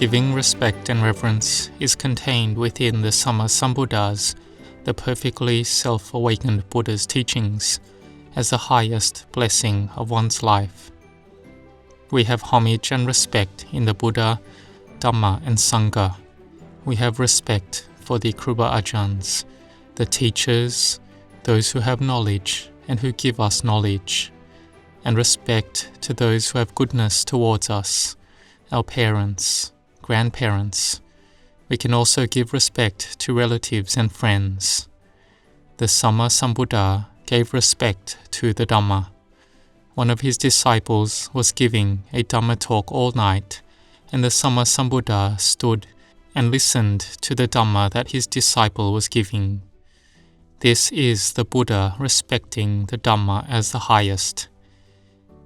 Giving respect and reverence is contained within the Sammasambuddhas, the perfectly self-awakened Buddha's teachings, as the highest blessing of one's life. We have homage and respect in the Buddha, Dhamma and Sangha. We have respect for the Kruba Ajahns, the teachers, those who have knowledge and who give us knowledge, and respect to those who have goodness towards us, our parents, grandparents. We can also give respect to relatives and friends. The Sammasambuddha gave respect to the Dhamma. One of his disciples was giving a Dhamma talk all night, and the Sammasambuddha stood and listened to the Dhamma that his disciple was giving. This is the Buddha respecting the Dhamma as the highest.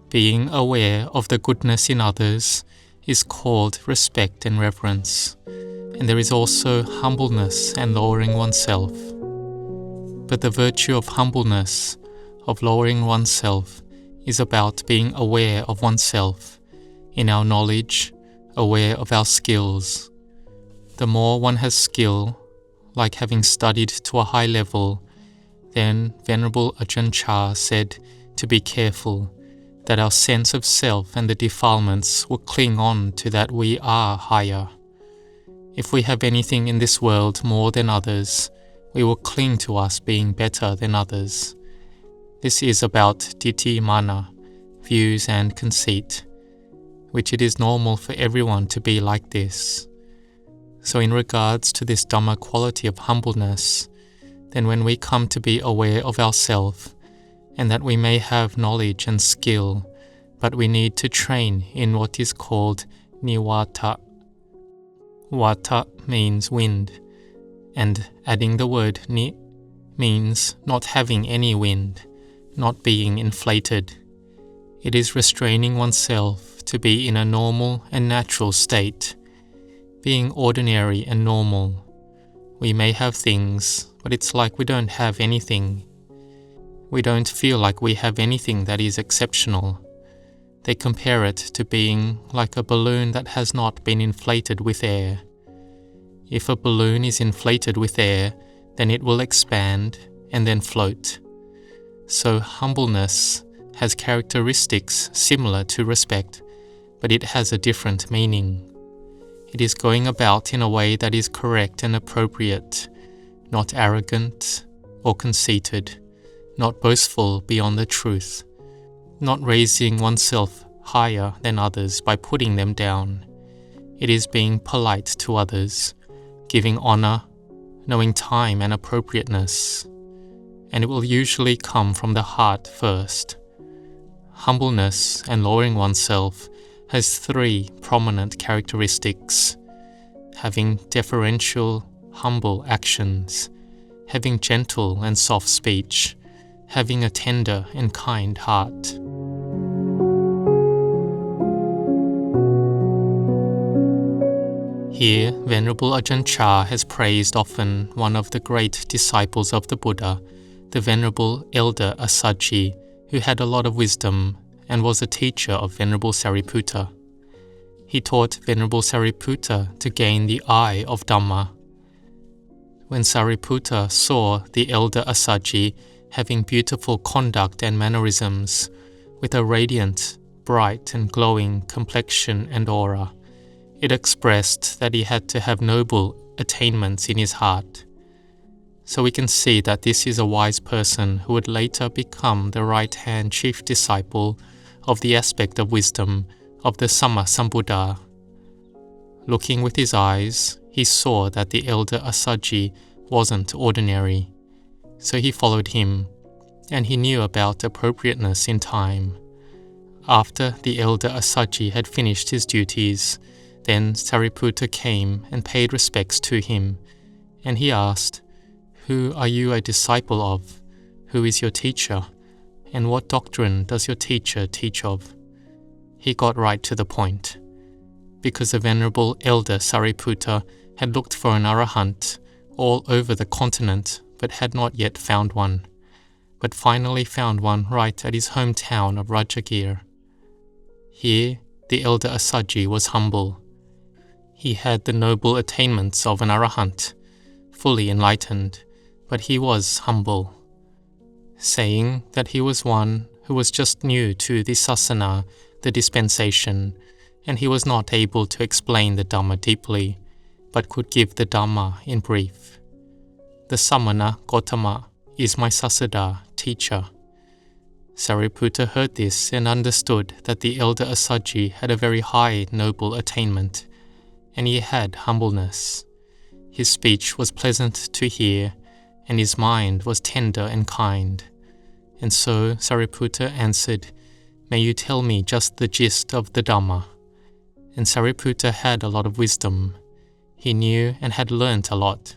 Being aware of the goodness in others is called respect and reverence, and there is also humbleness and lowering oneself. But the virtue of humbleness, of lowering oneself, is about being aware of oneself, in our knowledge, aware of our skills. The more one has skill, like having studied to a high level, then Venerable Ajahn Chah said to be careful, that our sense of self and the defilements will cling on to that we are higher. If we have anything in this world more than others, we will cling to us being better than others. This is about ditthi mana, views and conceit, which it is normal for everyone to be like this. So in regards to this Dhamma quality of humbleness, then when we come to be aware of ourselves, and that we may have knowledge and skill, but we need to train in what is called niwata. Wata means wind, and adding the word ni means not having any wind, not being inflated. It is restraining oneself to be in a normal and natural state, being ordinary and normal. We may have things, but it's like we don't have anything. We don't feel like we have anything that is exceptional. They compare it to being like a balloon that has not been inflated with air. If a balloon is inflated with air, then it will expand and then float. So humbleness has characteristics similar to respect, but it has a different meaning. It is going about in a way that is correct and appropriate, not arrogant or conceited, not boastful beyond the truth, not raising oneself higher than others by putting them down. It is being polite to others, giving honor, knowing time and appropriateness, and it will usually come from the heart first. Humbleness and lowering oneself has three prominent characteristics: having deferential, humble actions, having gentle and soft speech, having a tender and kind heart. Here, Venerable Ajahn Chah has praised often one of the great disciples of the Buddha, the Venerable Elder Assaji, who had a lot of wisdom and was a teacher of Venerable Sariputta. He taught Venerable Sariputta to gain the eye of Dhamma. When Sariputta saw the Elder Assaji having beautiful conduct and mannerisms, with a radiant, bright and glowing complexion and aura, it expressed that he had to have noble attainments in his heart. So we can see that this is a wise person who would later become the right-hand chief disciple of the aspect of wisdom of the Sammasambuddha. Looking with his eyes, he saw that the Elder Assaji wasn't ordinary. So he followed him, and he knew about appropriateness in time. After the Elder Assaji had finished his duties, then Sariputta came and paid respects to him, and he asked, "Who are you a disciple of? Who is your teacher? And what doctrine does your teacher teach of?" He got right to the point. Because the Venerable Elder Sariputta had looked for an arahant all over the continent, but had not yet found one, but finally found one right at his hometown of Rajagir. Here, the Elder Assaji was humble. He had the noble attainments of an arahant, fully enlightened, but he was humble, saying that he was one who was just new to the sasana, the dispensation, and he was not able to explain the Dhamma deeply, but could give the Dhamma in brief. The Samana Gotama is my Sasada, teacher. Sariputta heard this and understood that the Elder Assaji had a very high noble attainment, and he had humbleness. His speech was pleasant to hear, and his mind was tender and kind. And so Sariputta answered, "May you tell me just the gist of the Dhamma?" And Sariputta had a lot of wisdom. He knew and had learnt a lot.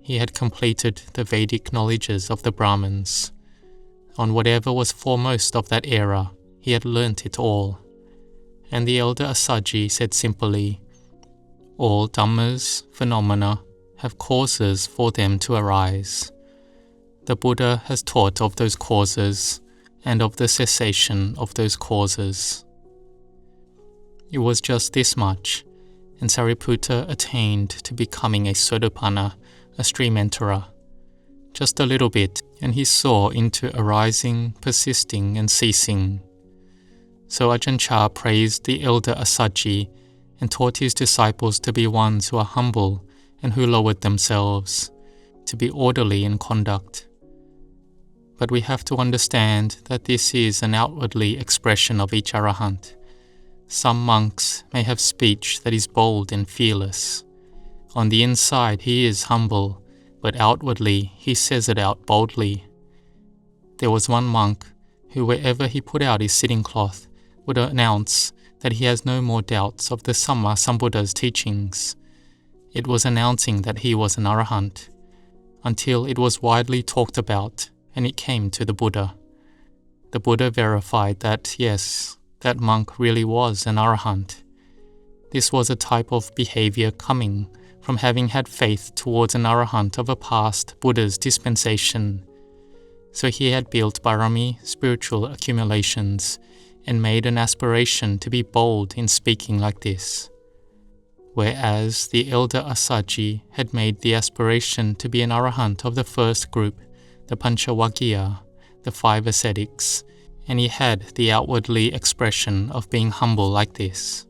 He had completed the Vedic knowledges of the Brahmins. On whatever was foremost of that era, he had learnt it all. And the Elder Assaji said simply, "All Dhammas, phenomena, have causes for them to arise. The Buddha has taught of those causes and of the cessation of those causes." It was just this much, and Sariputta attained to becoming a Sotapanna, a stream enterer. Just a little bit, and he saw into arising, persisting, and ceasing. So Ajahn Chah praised the Elder Assaji and taught his disciples to be ones who are humble and who lowered themselves, to be orderly in conduct. But we have to understand that this is an outwardly expression of each arahant. Some monks may have speech that is bold and fearless. On the inside he is humble, but outwardly he says it out boldly. There was one monk who, wherever he put out his sitting cloth, would announce that he has no more doubts of the Samma Sambuddha's teachings. It was announcing that he was an arahant, until it was widely talked about and it came to the Buddha. The Buddha verified that, yes, that monk really was an arahant. This was a type of behavior coming from having had faith towards an arahant of a past Buddha's dispensation. So he had built barami, spiritual accumulations, and made an aspiration to be bold in speaking like this. Whereas the Elder Assaji had made the aspiration to be an arahant of the first group, the Panchavaggiya, the 5 ascetics, and he had the outwardly expression of being humble like this.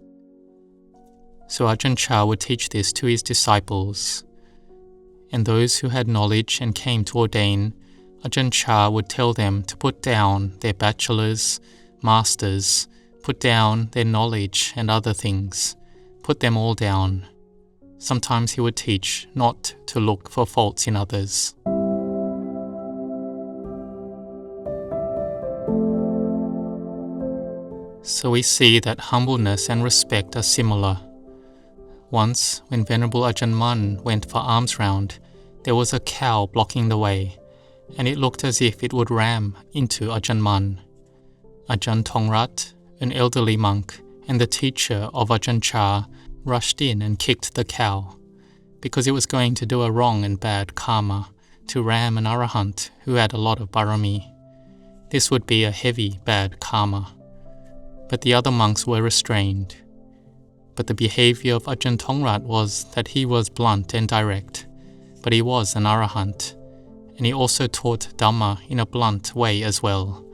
So Ajahn Chah would teach this to his disciples. And those who had knowledge and came to ordain, Ajahn Chah would tell them to put down their bachelors, masters, put down their knowledge and other things, put them all down. Sometimes he would teach not to look for faults in others. So we see that humbleness and respect are similar. Once, when Venerable Ajahn Mun went for alms round, there was a cow blocking the way, and it looked as if it would ram into Ajahn Mun. Ajahn Tongrat, an elderly monk, and the teacher of Ajahn Chah rushed in and kicked the cow, because it was going to do a wrong and bad karma to ram an arahant who had a lot of barami. This would be a heavy, bad karma. But the other monks were restrained. But the behavior of Ajahn Tongrat was that he was blunt and direct, but he was an arahant, and he also taught Dhamma in a blunt way as well.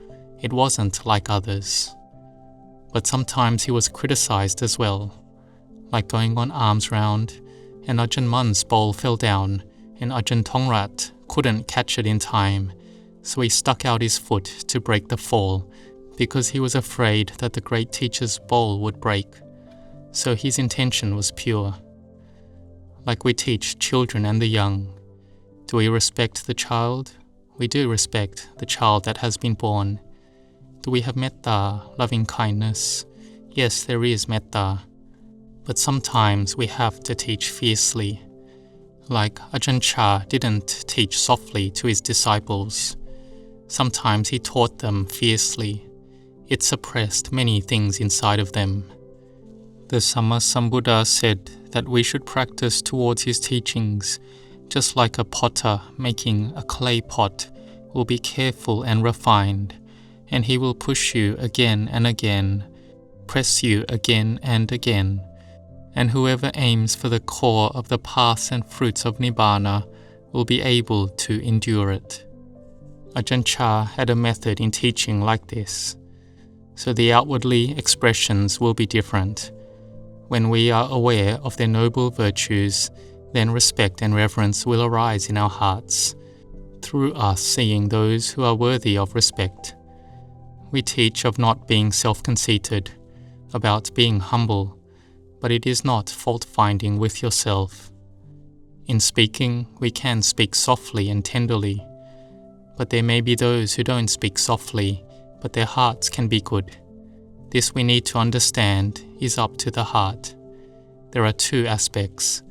It wasn't like others. But sometimes he was criticized as well, like going on alms round, and Ajahn Mun's bowl fell down, and Ajahn Tongrat couldn't catch it in time, so he stuck out his foot to break the fall, because he was afraid that the great teacher's bowl would break. So his intention was pure. Like we teach children and the young. Do we respect the child? We do respect the child that has been born. Do we have metta, loving kindness? Yes, there is metta. But sometimes we have to teach fiercely. Like Ajahn Chah didn't teach softly to his disciples. Sometimes he taught them fiercely. It suppressed many things inside of them. The Samma Sambuddha said that we should practice towards his teachings, just like a potter making a clay pot will be careful and refined, and he will push you again and again, press you again and again, and whoever aims for the core of the paths and fruits of Nibbana will be able to endure it. Ajahn Chah had a method in teaching like this, so the outwardly expressions will be different. When we are aware of their noble virtues, then respect and reverence will arise in our hearts, through us seeing those who are worthy of respect. We teach of not being self-conceited, about being humble, but it is not fault-finding with yourself. In speaking, we can speak softly and tenderly, but there may be those who don't speak softly, but their hearts can be good. This we need to understand is up to the heart. There are two aspects.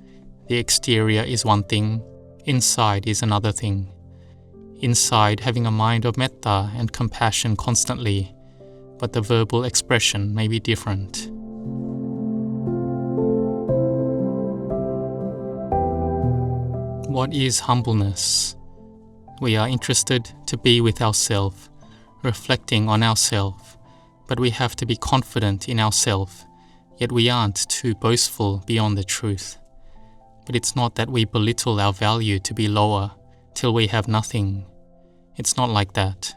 The exterior is one thing, inside is another thing. Inside having a mind of metta and compassion constantly, but the verbal expression may be different. What is humbleness? We are interested to be with ourselves, reflecting on ourselves, but we have to be confident in ourselves, yet we aren't too boastful beyond the truth. But it's not that we belittle our value to be lower till we have nothing. It's not like that.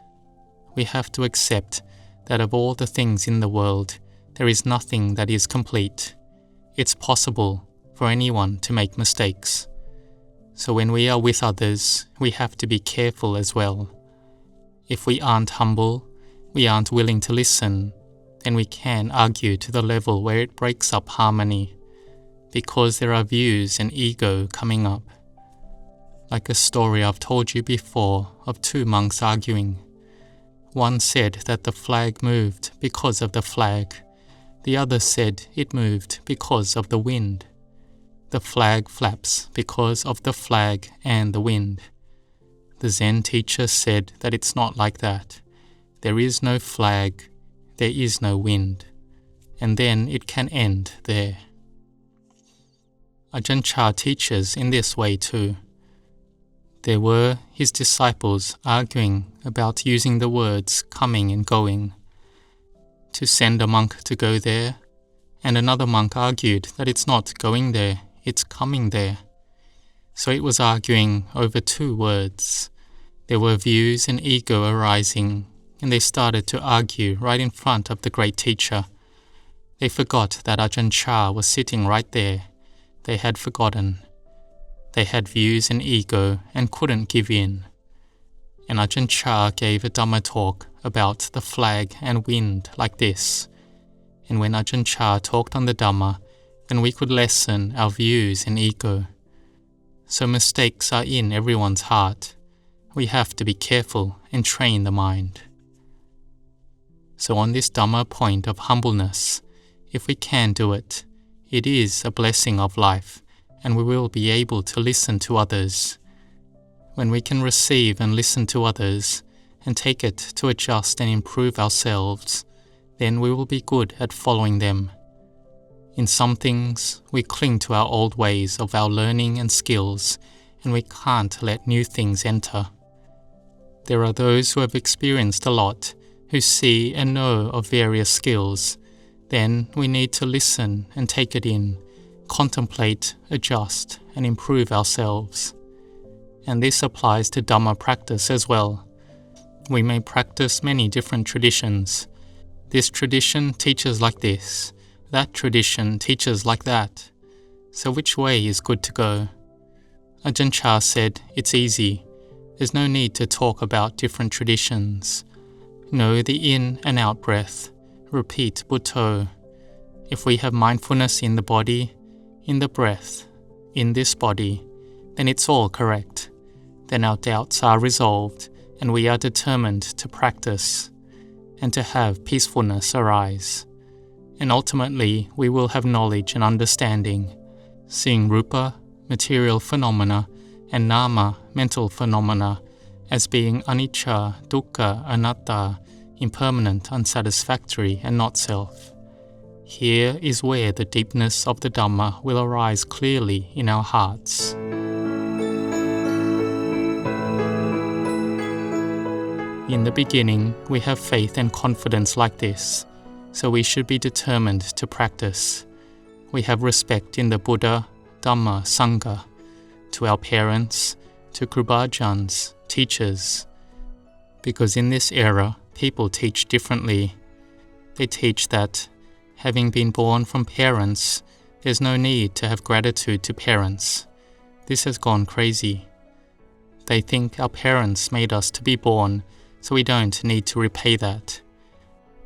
We have to accept that of all the things in the world, there is nothing that is complete. It's possible for anyone to make mistakes. So when we are with others, we have to be careful as well. If we aren't humble, we aren't willing to listen, then we can argue to the level where it breaks up harmony, because there are views and ego coming up. Like a story I've told you before of two monks arguing. One said that the flag moved because of the flag. The other said it moved because of the wind. The flag flaps because of the flag and the wind. The Zen teacher said that it's not like that. There is no flag, there is no wind, and then it can end there. Ajahn Chah teaches in this way too. There were his disciples arguing about using the words coming and going. To send a monk to go there, and another monk argued that it's not going there, it's coming there. So it was arguing over two words. There were views and ego arising, and they started to argue right in front of the great teacher. They forgot that Ajahn Chah was sitting right there. They had forgotten. They had views and ego and couldn't give in. And Ajahn Chah gave a Dhamma talk about the flag and wind like this. And when Ajahn Chah talked on the Dhamma, then we could lessen our views and ego. So mistakes are in everyone's heart. We have to be careful and train the mind. So on this Dhamma point of humbleness, if we can do it, it is a blessing of life, and we will be able to listen to others. When we can receive and listen to others, and take it to adjust and improve ourselves, then we will be good at following them. In some things, we cling to our old ways of our learning and skills, and we can't let new things enter. There are those who have experienced a lot, who see and know of various skills. Then we need to listen and take it in, contemplate, adjust, and improve ourselves. And this applies to Dhamma practice as well. We may practice many different traditions. This tradition teaches like this. That tradition teaches like that. So which way is good to go? Ajahn Chah said, it's easy. There's no need to talk about different traditions. Know the in and out breath. Repeat Bhutto. If we have mindfulness in the body, in the breath, in this body, then it's all correct. Then our doubts are resolved, and we are determined to practice and to have peacefulness arise. And ultimately, we will have knowledge and understanding, seeing rupa, material phenomena, and nama, mental phenomena, as being anicca, dukkha, anatta, impermanent, unsatisfactory, and not self. Here is where the deepness of the Dhamma will arise clearly in our hearts. In the beginning, we have faith and confidence like this, so we should be determined to practice. we have respect in the Buddha, Dhamma, Sangha, to our parents, to Krubajans, teachers. Because in this era, people teach differently. They teach that, having been born from parents, there's no need to have gratitude to parents. This has gone crazy. They think our parents made us to be born, so we don't need to repay that.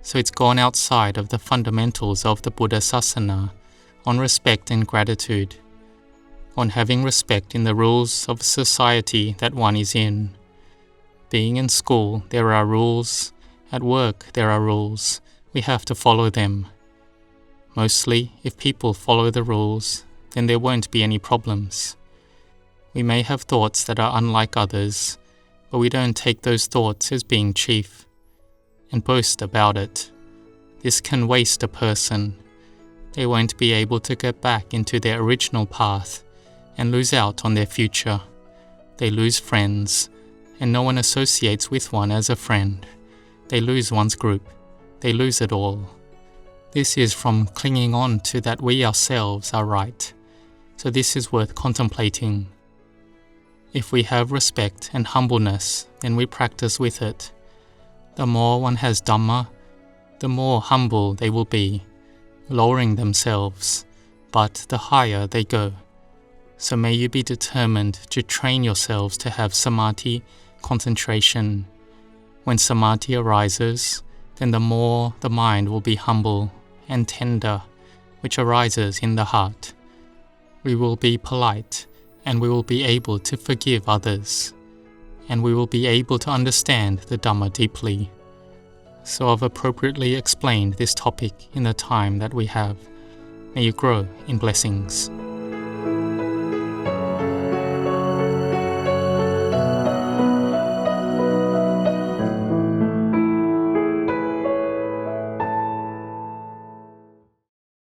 So it's gone outside of the fundamentals of the Buddha Sasana, on respect and gratitude, on having respect in the rules of society that one is in. Being in school, there are rules. At work, there are rules. We have to follow them. Mostly, if people follow the rules, then there won't be any problems. We may have thoughts that are unlike others, but we don't take those thoughts as being chief and boast about it. This can waste a person. They won't be able to get back into their original path and lose out on their future. They lose friends, and no one associates with one as a friend. They lose one's group. They lose it all. This is from clinging on to that we ourselves are right. So this is worth contemplating. If we have respect and humbleness, then we practice with it. The more one has Dhamma, the more humble they will be, lowering themselves, but the higher they go. So may you be determined to train yourselves to have samadhi, concentration. When samadhi arises, then the more the mind will be humble and tender, which arises in the heart. We will be polite, and we will be able to forgive others, and we will be able to understand the Dhamma deeply. So I've appropriately explained this topic in the time that we have. May you grow in blessings.